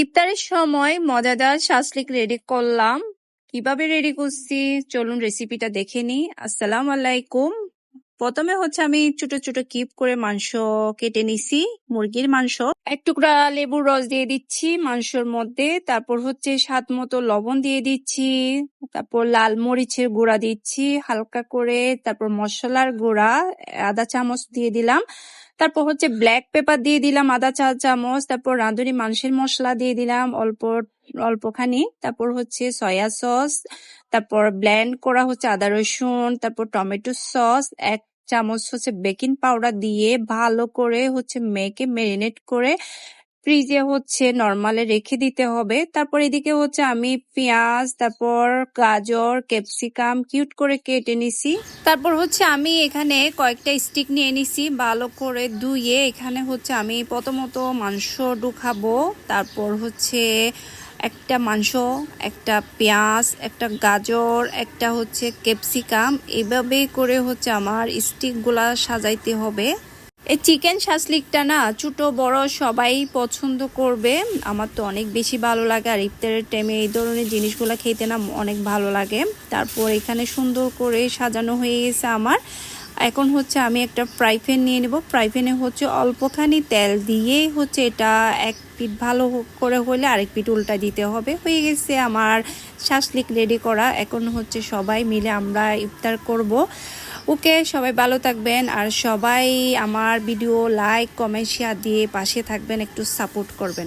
ইফতারের সময় মজাদার শাসলিক রেডি করলাম। কিভাবে রেডি করছি চলুন রেসিপিটা দেখে নিই। আসসালামু আলাইকুম। প্রথমে আমি ছোট ছোট কিউব করে মাংস কেটে নিছি, মুরগির মাংস। এক টুকরা লেবুর রস দিয়ে দিচ্ছি মাংসর মধ্যে। তারপর স্বাদ মতো লবণ দিয়ে দিচ্ছি। তারপর লাল মরিচের গুঁড়া দিচ্ছি হালকা করে। তারপর মশলার গুঁড়া আধা চামচ দিয়ে দিলাম। তারপর ব্ল্যাক পেপার দিয়ে দিলাম আধা চা চামচ। তারপর রাঁধুনি মাংসের মশলা দিয়ে দিলাম অল্পখানি। তারপর সয়া সস। তারপর ব্লেন্ড করা আদা রসুন। তারপর টমেটো সস 1 চামচ বেকিং পাউডার দিয়ে ভালো করে মেখে ম্যারিনেট করে ফ্রিজে নরমালে রেখে দিতে হবে। তারপর এদিকে আমি পেঁয়াজ, তারপর গাজর, ক্যাপসিকাম কিউট করে কেটে নিছি। তারপর আমি এখানে কয়েকটা স্টিক নিয়ে নিছি ভালো করে ধুয়ে। এখানে আমি প্রথমত মাংস ঢুকাবো। তারপর একটা মাংস, একটা পেঁয়াজ, একটা গাজর, একটা ক্যাপসিকাম, এইভাবে করে আমার স্টিকগুলা সাজাইতে হবে। এই চিকেন শাসলিকটা না ছোট বড় সবাই পছন্দ করবে। আমার তো অনেক বেশি ভালো লাগে, আর ইফতারের টাইমে এই ধরনের জিনিসগুলো খেতে না অনেক ভালো লাগে। তারপর এখানে সুন্দর করে সাজানো হয়ে গেছে আমার। এখন আমি একটা ফ্রাই প্যান নিয়ে নেব। ফ্রাই প্যানে অল্পখানি তেল দিয়ে এটা এক পিঠ ভালো করে হলে আরেক পিঠ উল্টা দিতে হবে। হয়ে গেছে আমার শাসলিক রেডি করা। এখন সবাই মিলে আমরা ইফতার করব। ওকে, সবাই ভালো থাকবেন, আর সবাই আমার ভিডিও লাইক কমেন্ট শেয়ার দিয়ে পাশে থাকবেন, একটু সাপোর্ট করবেন।